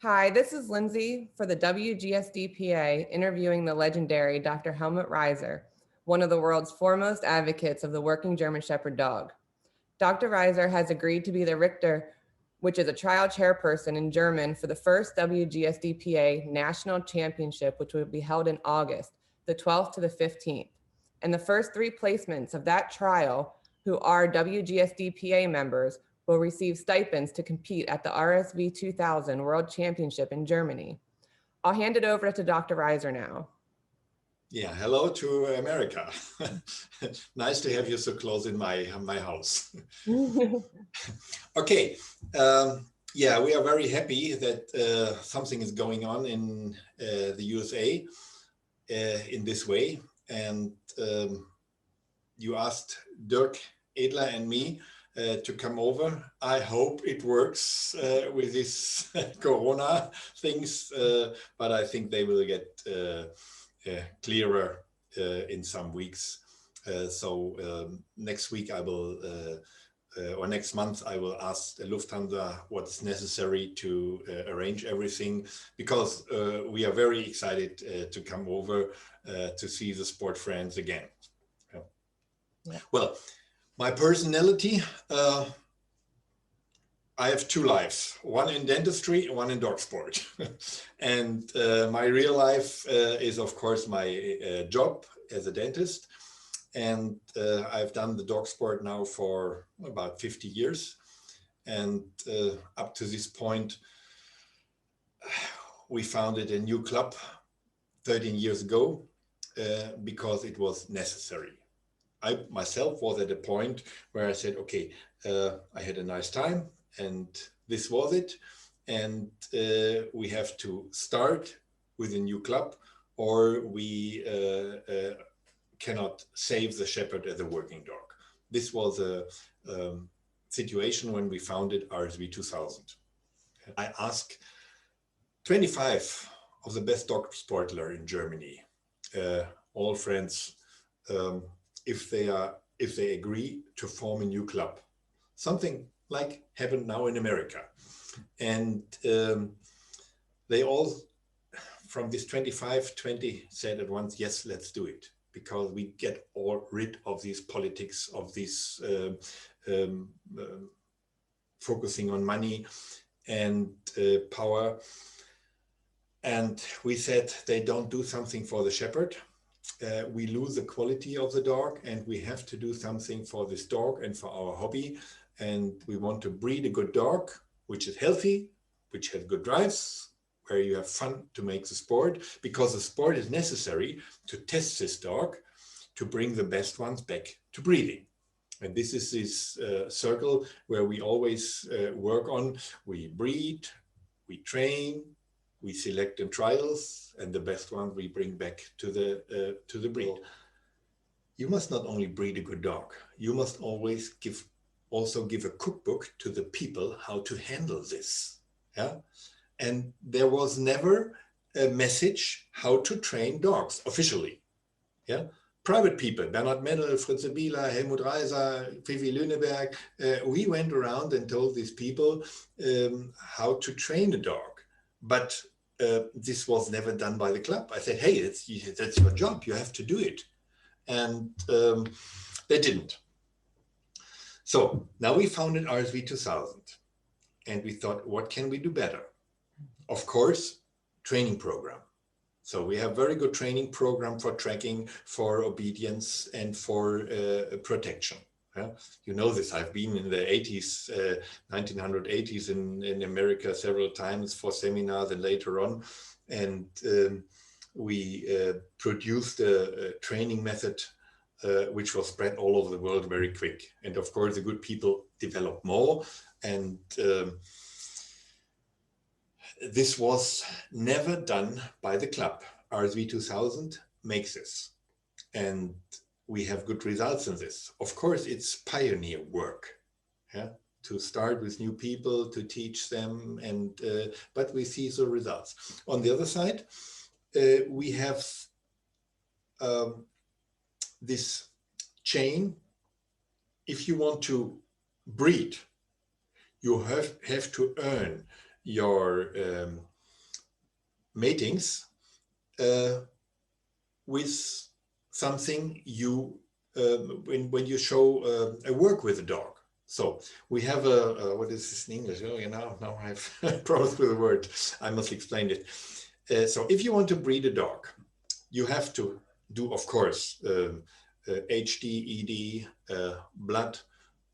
Hi, this is Lindsay for the WGSDPA interviewing the legendary Dr. Helmut Reiser, one of the world's foremost advocates of the working German Shepherd dog. Dr. Reiser has agreed to be the Richter, which is a trial chairperson in German for the first WGSDPA National Championship, which will be held in August, the 12th to the 15th. And the first three placements of that trial, who are WGSDPA members, will receive stipends to compete at the RSV2000 World Championship in Germany. I'll hand it over to Dr. Reiser now. Yeah, hello to America. Nice to have you so close in my house. Okay, yeah, we are very happy that something is going on in the USA in this way. And you asked Dirk Edler and me to come over. I hope it works with this Corona things, but I think they will get clearer in some weeks. So next week I will, or next month I will ask Lufthansa what's necessary to arrange everything, because we are very excited to come over to see the sport friends again. Yeah. Well, my personality, I have two lives, one in dentistry and one in dog sport. And my real life is, of course, my job as a dentist. And I've done the dog sport now for about 50 years. And up to this point, we founded a new club 13 years ago because it was necessary. I myself was at a point where I said, okay, I had a nice time and this was it. And we have to start with a new club, or we cannot save the shepherd as a working dog. This was a situation when we founded RSV2000. I asked 25 of the best dog sportler in Germany, all friends, if they agree to form a new club, something like happened now in America. And they all, from this 25, 20 said at once, yes, let's do it, because we get all rid of these politics, of this focusing on money and power. And we said, they don't do something for the shepherd. We lose the quality of the dog, and we have to do something for this dog and for our hobby. And we want to breed a good dog, which is healthy, which has good drives, where you have fun to make the sport, because the sport is necessary to test this dog, to bring the best ones back to breeding. And this is this circle where we always work on. We breed, we train, we select in trials, and the best one we bring back to the breed. You must not only breed a good dog, you must always also give a cookbook to the people how to handle this. Yeah, and there was never a message how to train dogs officially. Yeah, private people, Bernhard Mendel, Fritz Bieler, Helmut Reiser, Fifi Lüneberg, we went around and told these people how to train a dog. But this was never done by the club. I said, hey, that's your job, you have to do it. And they didn't. So now we founded RSV2000, and we thought, what can we do better? Of course, training program. So we have very good training program for tracking, for obedience, and for protection. Yeah? You know this, I've been in the 80s, 1980s in America several times for seminars and later on. And we produced a training method which was spread all over the world very quick. And of course, the good people developed more. And this was never done by the club. RSV2000 makes this. And we have good results in this. Of course, it's pioneer work, yeah, to start with new people, to teach them, and but we see the results. On the other side, we have this chain. If you want to breed, you have to earn your matings with something you, when you show a work with a dog. So we have what is this in English? Oh, you know, now I have problems with the word. I must explain it. So if you want to breed a dog, you have to do, of course, HD, ED, blood,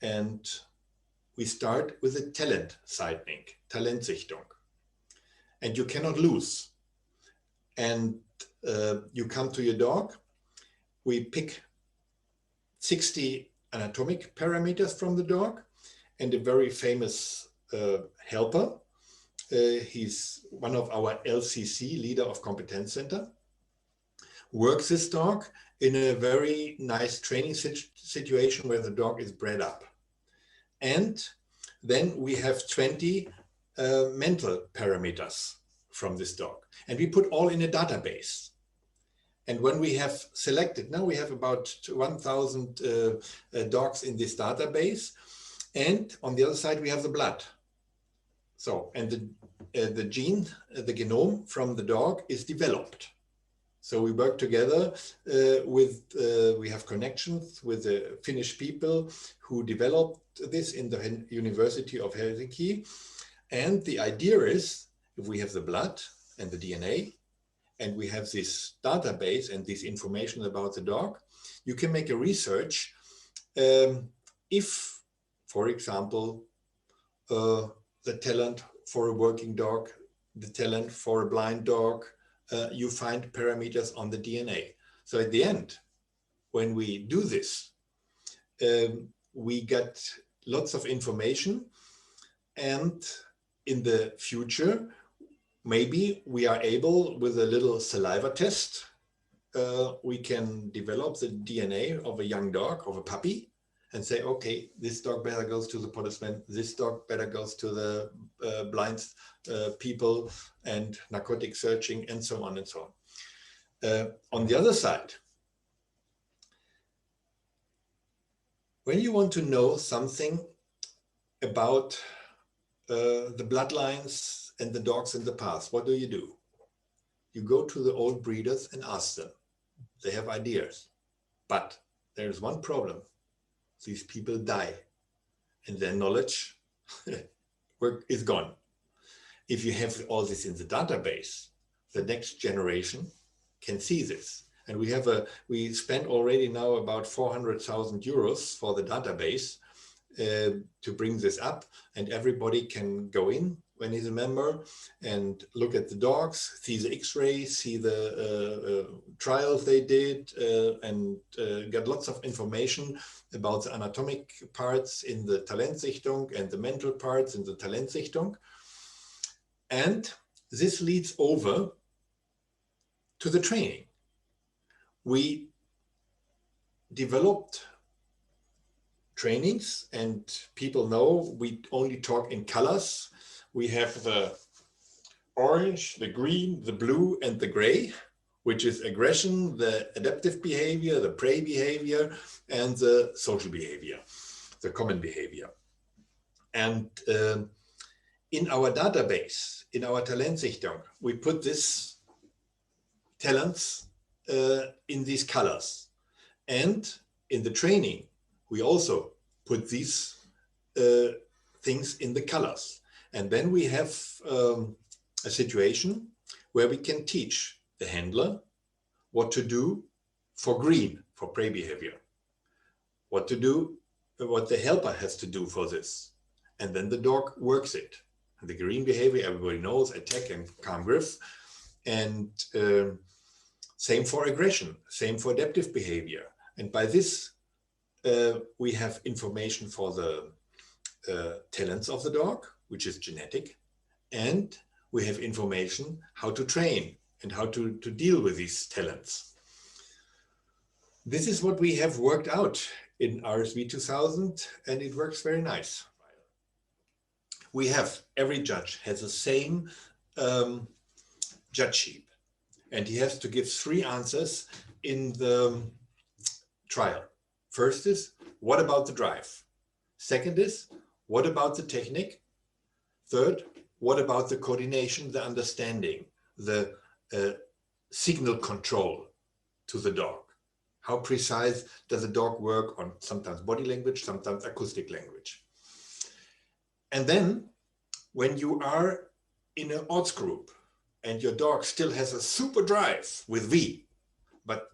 and we start with a talent sighting, Talentsichtung. And you cannot lose. And you come to your dog, we pick 60 anatomic parameters from the dog, and a very famous helper. He's one of our LCC, Leader of Competence Center, works this dog in a very nice training situation where the dog is bred up. And then we have 20 mental parameters from this dog. And we put all in a database. And when we have selected, now we have about 1,000 dogs in this database. And on the other side, we have the blood. So, and the gene, the genome from the dog is developed. So we work together we have connections with the Finnish people who developed this in the University of Helsinki. And the idea is, if we have the blood and the DNA, and we have this database and this information about the dog, you can make a research if, for example, the talent for a working dog, the talent for a blind dog, you find parameters on the DNA. So at the end, when we do this, we get lots of information, and in the future, maybe we are able, with a little saliva test, we can develop the DNA of a young dog, of a puppy, and say, okay, this dog better goes to the policeman, this dog better goes to the blind people and narcotic searching, and so on and so on. On the other side, when you want to know something about the bloodlines and the dogs in the past, what do? You go to the old breeders and ask them. They have ideas. But there's one problem. These people die and their knowledge is gone. If you have all this in the database, the next generation can see this. And we spent already now about 400,000 euros for the database to bring this up, and everybody can go in when he's a member and look at the dogs, see the x-rays, see the trials they did, and get lots of information about the anatomic parts in the Talentsichtung and the mental parts in the Talentsichtung. And this leads over to the training. We developed trainings, and people know we only talk in colors. We have the orange, the green, the blue, and the gray, which is aggression, the adaptive behavior, the prey behavior, and the social behavior, the common behavior. And in our database, in our Talentsichtung, we put these talents in these colors. And in the training, we also put these things in the colors. And then we have a situation where we can teach the handler what to do for green, for prey behavior, what to do, what the helper has to do for this. And then the dog works it. And the green behavior, everybody knows, attack and calm grip. And same for aggression, same for adaptive behavior. And by this, we have information for the talents of the dog, which is genetic, and we have information how to train and how to deal with these talents. This is what we have worked out in RSV2000, and it works very nice. We have, every judge has the same judge sheet, and he has to give 3 answers in the trial. First is, what about the drive? Second is, what about the technique? Third, what about the coordination, the understanding, the signal control to the dog. How precise does the dog work on sometimes body language, sometimes acoustic language. And then when you are in an odds group and your dog still has a super drive with V, but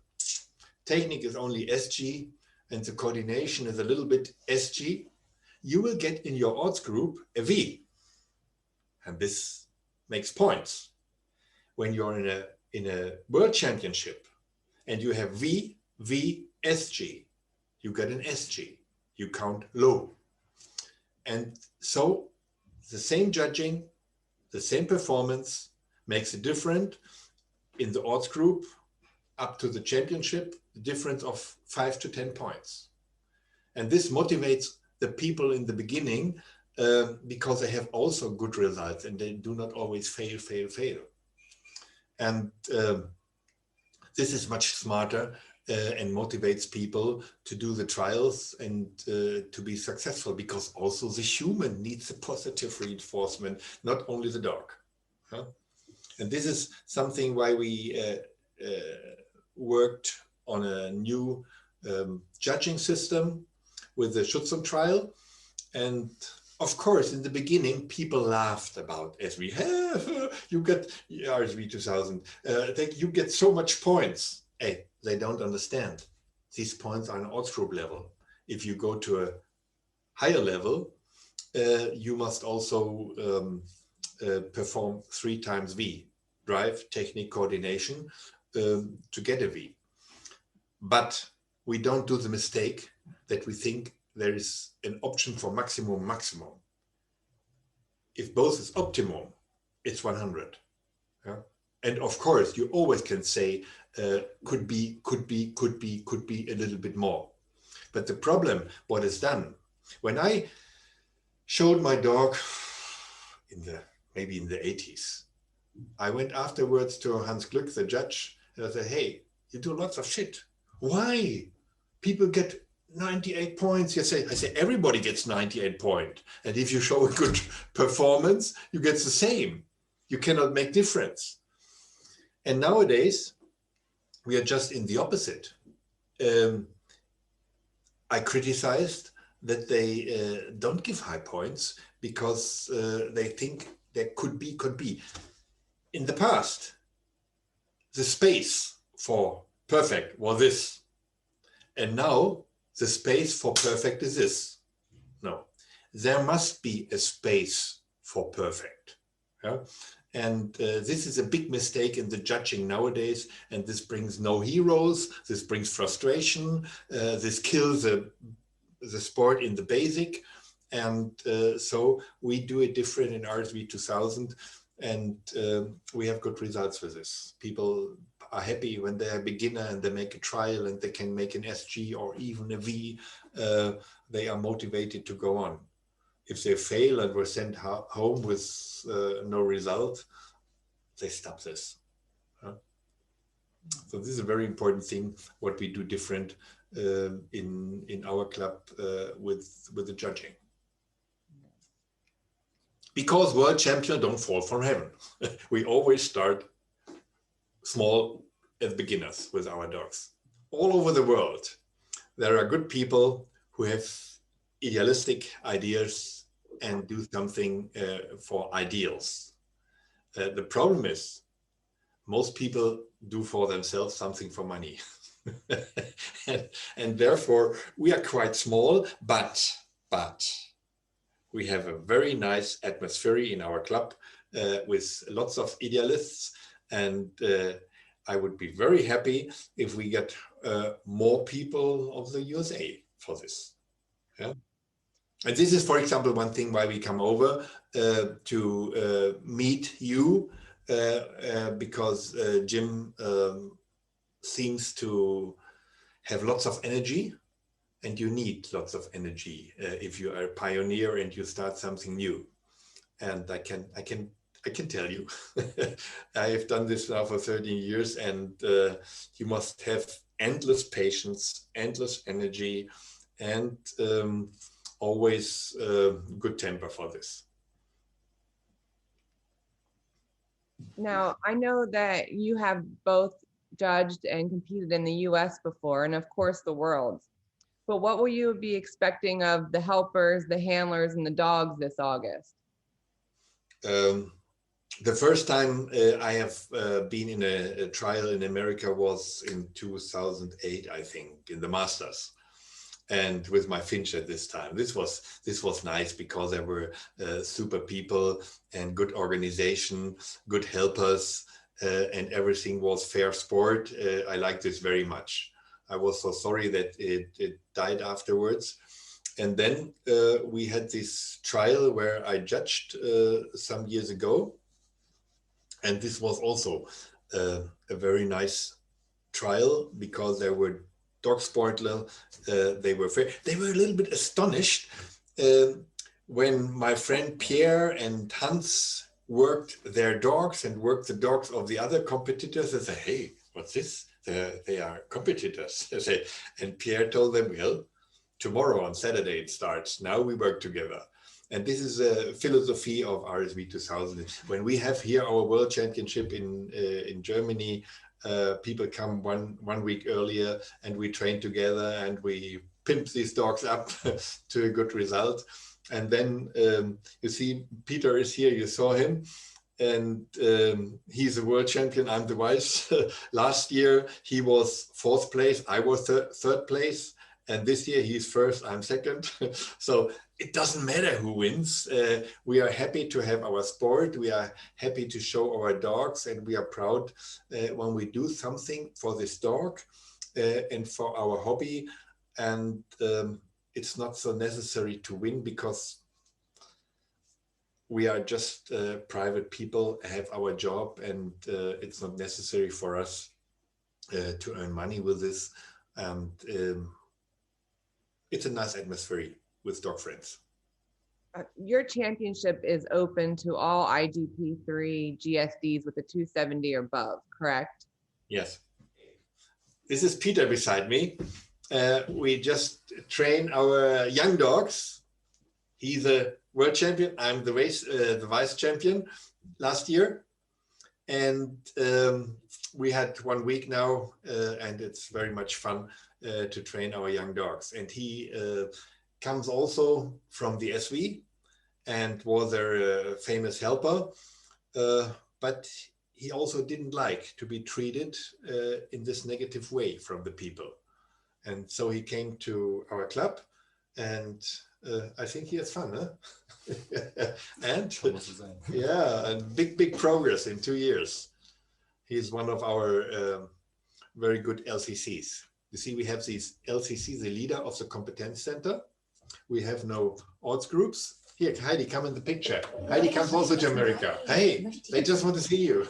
technique is only SG and the coordination is a little bit SG, you will get in your odds group a V. And this makes points. When you're in a world championship and you have V, V, SG, you get an SG. You count low. And so the same judging, the same performance makes a difference in the odds group up to the championship, the difference of 5 to 10 points. And this motivates the people in the beginning because they have also good results and they do not always fail. And this is much smarter and motivates people to do the trials and to be successful, because also the human needs a positive reinforcement, not only the dog. Huh? And this is something why we worked on a new judging system with the Schutzhund trial. And of course, in the beginning, people laughed about RSV. You get RSV2000. You get so much points. Hey, they don't understand. These points are an odds group level. If you go to a higher level, you must also perform 3 times V, drive, technique, coordination, to get a V. But we don't do the mistake that we think there is an option for maximum. If both is optimum, it's 100. Yeah? And of course, you always can say, could be a little bit more. But the problem, what is done, when I showed my dog maybe in the 80s, I went afterwards to Hans Glück, the judge, and I said, hey, you do lots of shit. Why? People get 98 points. I say everybody gets 98 points. And if you show a good performance, you get the same. You cannot make difference. And nowadays, we are just in the opposite. I criticized that they don't give high points because they think there could be. In the past, the space for perfect was this. And now the space for perfect is this. No, there must be a space for perfect. Yeah? And this is a big mistake in the judging nowadays. And this brings no heroes. This brings frustration. This kills the sport in the basic. And so we do it different in RSV2000. And we have good results with this. People are happy when they're a beginner and they make a trial and they can make an SG or even a V. They are motivated to go on. If they fail and were sent home with no result, they stop this. So this is a very important thing, what we do different in our club with the judging. Because world champions don't fall from heaven. We always start small as beginners with our dogs. All over the world, there are good people who have idealistic ideas and do something for ideals. The problem is most people do for themselves something for money. and therefore we are quite small, but we have a very nice atmosphere in our club with lots of idealists, and I would be very happy if we get more people of the USA for this. Yeah? And this is, for example, one thing why we come over to meet you, because Jim seems to have lots of energy. And you need lots of energy if you are a pioneer and you start something new. And I can tell you, I have done this now for 13 years, and you must have endless patience, endless energy, and always good temper for this. Now, I know that you have both judged and competed in the US before, and of course the worlds. But what will you be expecting of the helpers, the handlers, and the dogs this August? Um, the first time I have been in a trial in America was in 2008, I think, in the Masters, and with my Finch at this time. This was nice because there were super people and good organization, good helpers, and everything was fair sport. I liked this very much. I was so sorry that it died afterwards. And then we had this trial where I judged some years ago. And this was also a very nice trial because there were dog sportler. They were a little bit astonished when my friend Pierre and Hans worked their dogs and worked the dogs of the other competitors. They say, "Hey, what's this? They are competitors." They say, and Pierre told them, "Well, tomorrow on Saturday it starts. Now we work together." And this is a philosophy of RSV2000. When we have here our World Championship in Germany, people come one week earlier and we train together and we pimp these dogs up to a good result. And then you see, Peter is here, you saw him, and he's a world champion, I'm the vice. Last year he was fourth place, I was third place. And this year he's first, I'm second. So it doesn't matter who wins. We are happy to have our sport. We are happy to show our dogs, and we are proud when we do something for this dog and for our hobby. And it's not so necessary to win because we are just private people, have our job, and it's not necessary for us to earn money with this. And it's a nice atmosphere with dog friends. Your championship is open to all IGP3 GSDs with a 270 or above, correct? Yes. This is Peter beside me. We just train our young dogs. He's a world champion. I'm the vice champion last year. And we had 1 week now, and it's very much fun to train our young dogs. And he comes also from the SV and was their famous helper, but he also didn't like to be treated in this negative way from the people. And so he came to our club, and I think he has fun, huh? And yeah, and big progress in 2 years. He's one of our very good LCCs. You see, we have these LCCs, the leader of the competence center. We have no odds groups. Here, Heidi, come in the picture. Heidi comes also to America. Hey, they just want to see you.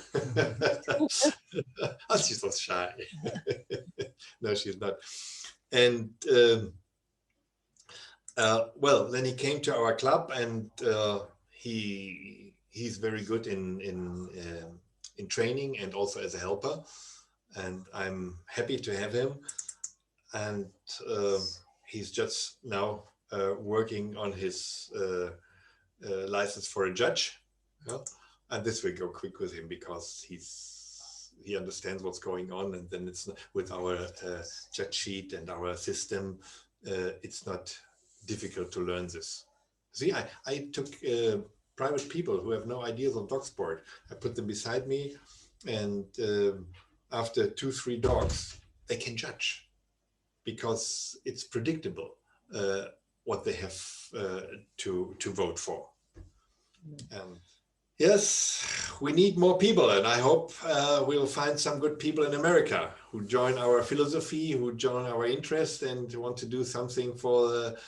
Oh, she's so shy. No, she's not. And well, then he came to our club, and he's very good in training and also as a helper. And I'm happy to have him. And he's just now working on his license for a judge. Yeah? And this will go quick with him because he understands what's going on. And then it's with our judge sheet and our system, it's not difficult to learn this. See, I took private people who have no ideas on dog sport. I put them beside me, and after 2-3 dogs, they can judge because it's predictable what they have to vote for. And yes, we need more people, and I hope we'll find some good people in America who join our philosophy, who join our interest, and want to do something for the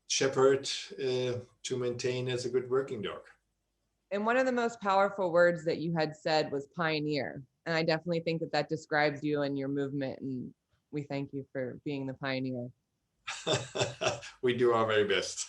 shepherd to maintain as a good working dog. And one of the most powerful words that you had said was pioneer. And I definitely think that that describes you and your movement. And we thank you for being the pioneer. We do our very best.